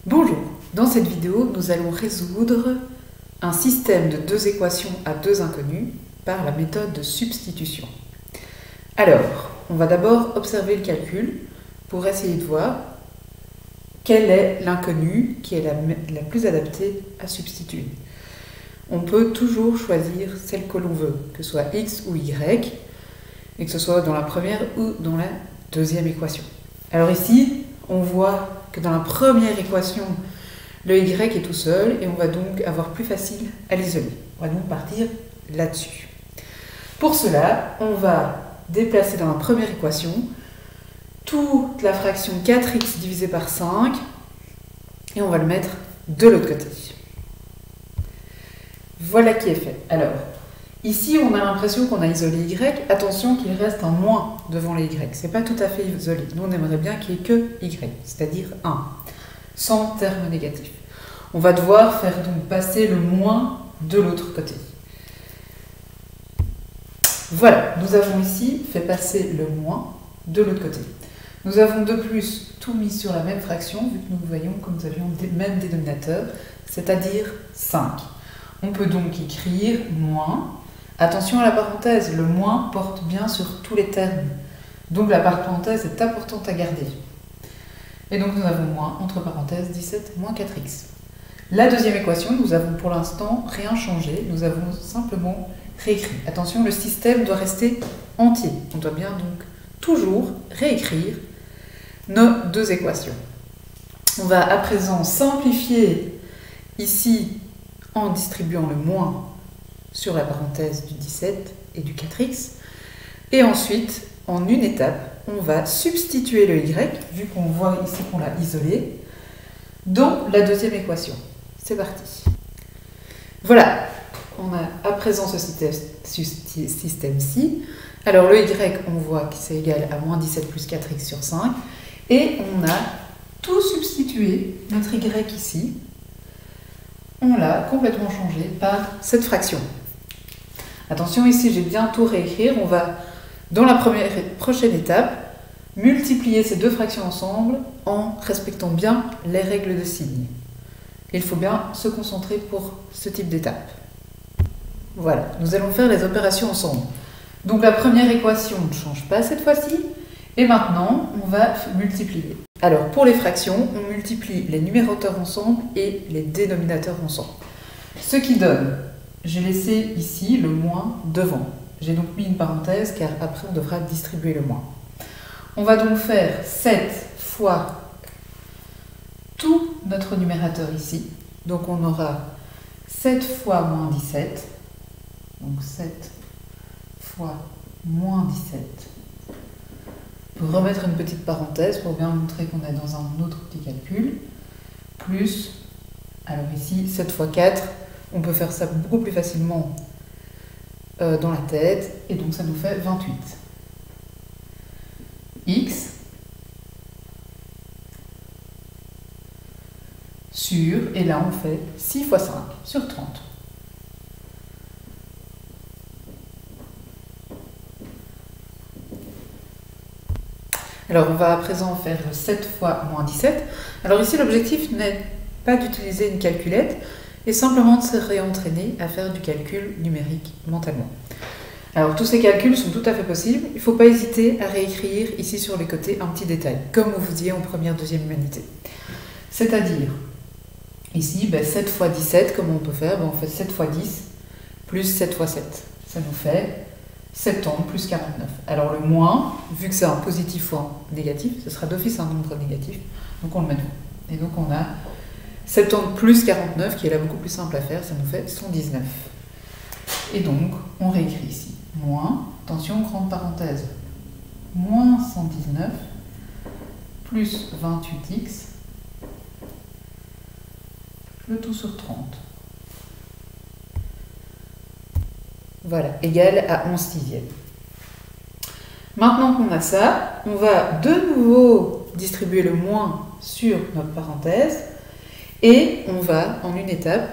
Bonjour, dans cette vidéo, nous allons résoudre un système de deux équations à deux inconnues par la méthode de substitution. Alors, on va d'abord observer le calcul pour essayer de voir quelle est l'inconnue qui est la plus adaptée à substituer. On peut toujours choisir celle que l'on veut, que ce soit x ou y, et que ce soit dans la première ou dans la deuxième équation. Alors ici, on voit que dans la première équation, le y est tout seul et on va donc avoir plus facile à l'isoler. On va donc partir là-dessus. Pour cela, on va déplacer dans la première équation toute la fraction 4x divisé par 5 et on va le mettre de l'autre côté. Voilà qui est fait. Alors, ici, on a l'impression qu'on a isolé y. Attention qu'il reste un moins devant les y. Ce n'est pas tout à fait isolé. Nous, on aimerait bien qu'il n'y ait que y, c'est-à-dire 1, sans terme négatif. On va devoir faire donc passer le moins de l'autre côté. Voilà, nous avons ici fait passer le moins de l'autre côté. Nous avons de plus tout mis sur la même fraction, vu que nous voyons que nous avions le même dénominateur, c'est-à-dire 5. On peut donc écrire moins. Attention à la parenthèse, le moins porte bien sur tous les termes. Donc la parenthèse est importante à garder. Et donc nous avons moins, entre parenthèses, 17 moins 4x. La deuxième équation, nous avons pour l'instant rien changé, nous avons simplement réécrit. Attention, le système doit rester entier. On doit bien donc toujours réécrire nos deux équations. On va à présent simplifier ici en distribuant le moins sur la parenthèse du 17 et du 4x. Et ensuite, en une étape, on va substituer le y, vu qu'on voit ici qu'on l'a isolé, dans la deuxième équation. C'est parti. Voilà, on a à présent ce système-ci. Alors le y, on voit que c'est égal à moins 17 plus 4x sur 5. Et on a tout substitué, notre y ici, on l'a complètement changé par cette fraction. Attention, ici j'ai bien tout réécrire. On va, dans la prochaine étape, multiplier ces deux fractions ensemble en respectant bien les règles de signe. Il faut bien se concentrer pour ce type d'étape. Voilà, nous allons faire les opérations ensemble. Donc la première équation ne change pas cette fois-ci. Et maintenant, on va multiplier. Alors, pour les fractions, on multiplie les numérateurs ensemble et les dénominateurs ensemble. Ce qui donne, j'ai laissé ici le moins devant. J'ai donc mis une parenthèse car après, on devra distribuer le moins. On va donc faire 7 fois tout notre numérateur ici. Donc, on aura 7 fois moins 17. Donc, 7 fois moins 17. Pour remettre une petite parenthèse pour bien montrer qu'on est dans un autre petit calcul, plus, alors ici, 7 fois 4, on peut faire ça beaucoup plus facilement dans la tête, et donc ça nous fait 28. X sur, et là on fait 6 fois 5 sur 30. Alors, on va à présent faire 7 fois moins 17. Alors ici, l'objectif n'est pas d'utiliser une calculette, et simplement de se réentraîner à faire du calcul numérique mentalement. Alors, tous ces calculs sont tout à fait possibles. Il ne faut pas hésiter à réécrire ici sur les côtés un petit détail, comme vous faisiez en première, deuxième humanité. C'est-à-dire, ici, 7 fois 17, comment on peut faire? On fait 7 fois 10 plus 7 fois 7. Ça nous fait 70 plus 49. Alors le moins, vu que c'est un positif ou un négatif, ce sera d'office un nombre négatif, donc on le met devant. Et donc on a 70 plus 49, qui est là beaucoup plus simple à faire, ça nous fait 119. Et donc, on réécrit ici. Moins, attention, grande parenthèse, moins 119, plus 28x, le tout sur 30. Voilà, égal à 11 sixièmes. Maintenant qu'on a ça, on va de nouveau distribuer le moins sur notre parenthèse et on va, en une étape,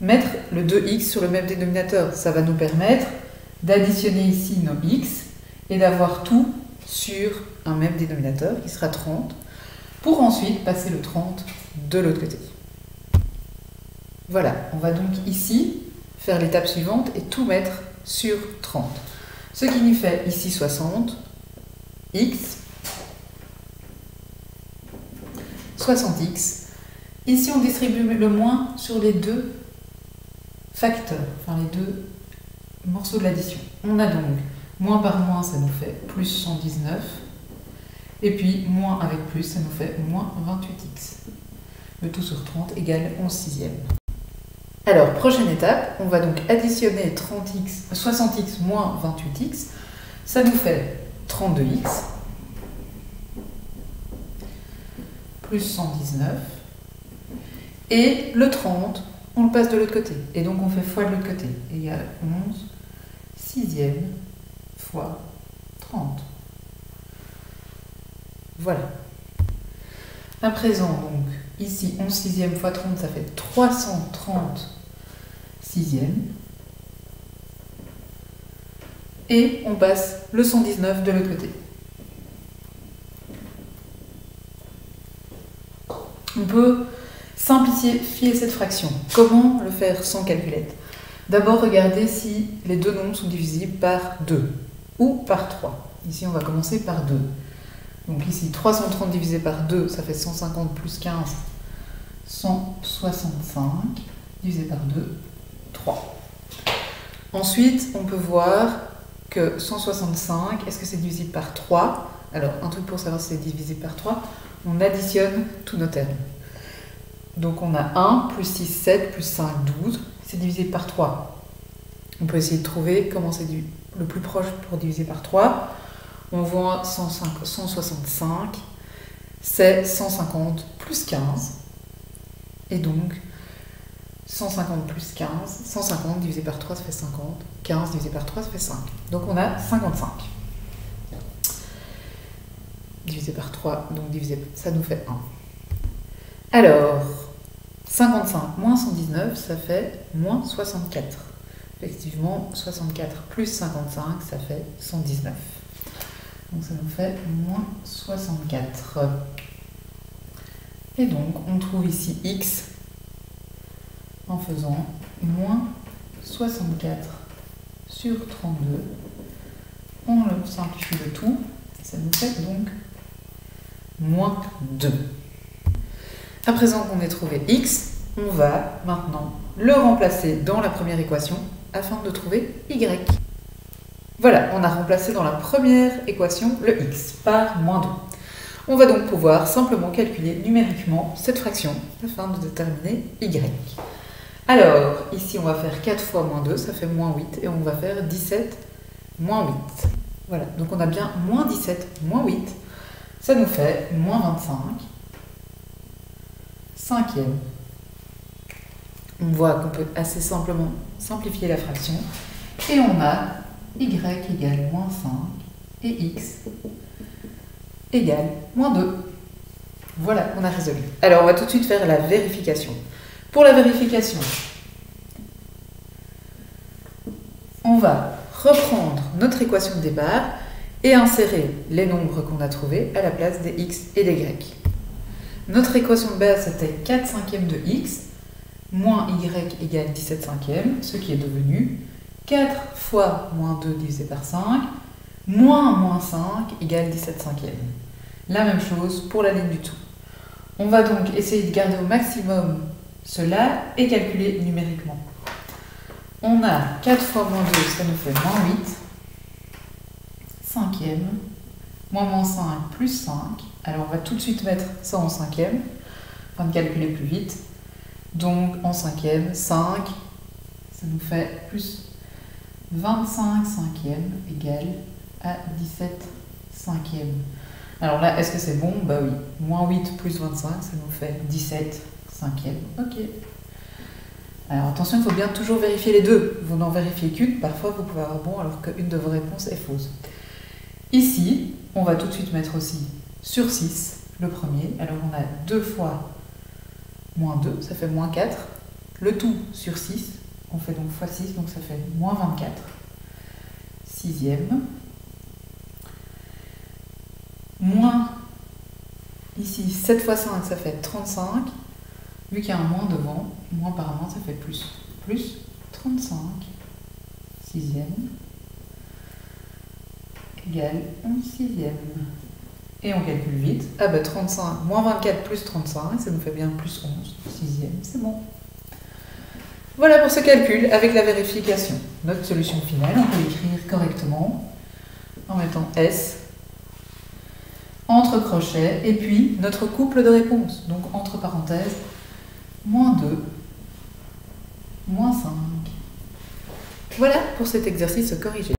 mettre le 2x sur le même dénominateur. Ça va nous permettre d'additionner ici nos x et d'avoir tout sur un même dénominateur qui sera 30 pour ensuite passer le 30 de l'autre côté. Voilà, on va donc ici faire l'étape suivante et tout mettre sur 30. Ce qui nous fait ici 60, x, 60x. Ici, on distribue le moins sur les deux facteurs, enfin les deux morceaux de l'addition. On a donc moins par moins, ça nous fait plus 119. Et puis, moins avec plus, ça nous fait moins 28x. Le tout sur 30 égale 11 sixièmes. Alors, prochaine étape, on va donc additionner 60x moins 28x. Ça nous fait 32x. Plus 119. Et le 30, on le passe de l'autre côté. Et donc, on fait fois de l'autre côté. Égale 11 sixièmes fois 30. Voilà. À présent, donc, ici, 11 sixièmes fois 30, ça fait 330 sixièmes. Et on passe le 119 de l'autre côté. On peut simplifier cette fraction. Comment le faire sans calculette? D'abord, regardez si les deux nombres sont divisibles par 2 ou par 3. Ici, on va commencer par 2. Donc ici, 330 divisé par 2, ça fait 150 plus 15, 165, divisé par 2, 3. Ensuite, on peut voir que 165, est-ce que c'est divisible par 3? Alors, un truc pour savoir si c'est divisible par 3, on additionne tous nos termes. Donc on a 1, plus 6, 7, plus 5, 12, c'est divisé par 3. On peut essayer de trouver comment c'est le plus proche pour diviser par 3. On voit 165, c'est 150 plus 15. Et donc, 150 plus 15, 150 divisé par 3, ça fait 50. 15 divisé par 3, ça fait 5. Donc on a 55. Divisé par 3, donc ça nous fait 1. Alors, 55 moins 119, ça fait moins 64. Effectivement, 64 plus 55, ça fait 119. Donc ça nous fait moins 64. Et donc, on trouve ici x en faisant moins 64 sur 32. On le simplifie le tout. Ça nous fait donc moins 2. À présent qu'on ait trouvé x, on va maintenant le remplacer dans la première équation afin de trouver y. Voilà, on a remplacé dans la première équation le x par moins 2. On va donc pouvoir simplement calculer numériquement cette fraction afin de déterminer y. Alors, ici on va faire 4 fois moins 2, ça fait moins 8, et on va faire 17 moins 8. Voilà, donc on a bien moins 17 moins 8, ça nous fait moins 25, cinquième. On voit qu'on peut assez simplement simplifier la fraction, et on a y égale moins 5 et x égale moins 2. Voilà, on a résolu. Alors, on va tout de suite faire la vérification. Pour la vérification, on va reprendre notre équation de départ et insérer les nombres qu'on a trouvés à la place des x et des y. Notre équation de base, c'était 4 cinquièmes de x moins y égale 17 cinquièmes, ce qui est devenu 4 fois moins 2 divisé par 5, moins 5 égale 17 cinquièmes. La même chose pour la ligne du tout. On va donc essayer de garder au maximum cela et calculer numériquement. On a 4 fois moins 2, ça nous fait moins 8, cinquième, moins 5 plus 5. Alors on va tout de suite mettre ça en cinquième, afin de calculer plus vite. Donc en cinquième, 5, ça nous fait plus 25 cinquièmes égale à 17 cinquièmes. Alors là, est-ce que c'est bon? Bah oui. Moins 8 plus 25, ça nous fait 17 cinquièmes. Ok. Alors attention, il faut bien toujours vérifier les deux. Vous n'en vérifiez qu'une, parfois vous pouvez avoir bon alors qu'une de vos réponses est fausse. Ici, on va tout de suite mettre aussi sur 6, le premier. Alors on a 2 fois moins 2, ça fait moins 4. Le tout sur 6, on fait donc fois 6, donc ça fait moins 24. Sixième. Moins, ici, 7 fois 5, ça fait 35. Vu qu'il y a un moins devant, moins par moins, ça fait plus. Plus 35, sixième, égale 11 sixième. Et on calcule vite. Ah bah 35, moins 24 plus 35, ça nous fait bien plus 11 sixième, c'est bon. Voilà pour ce calcul avec la vérification. Notre solution finale, on peut l'écrire correctement en mettant S entre crochets et puis notre couple de réponses. Donc entre parenthèses, moins 2, moins 5. Voilà pour cet exercice corrigé.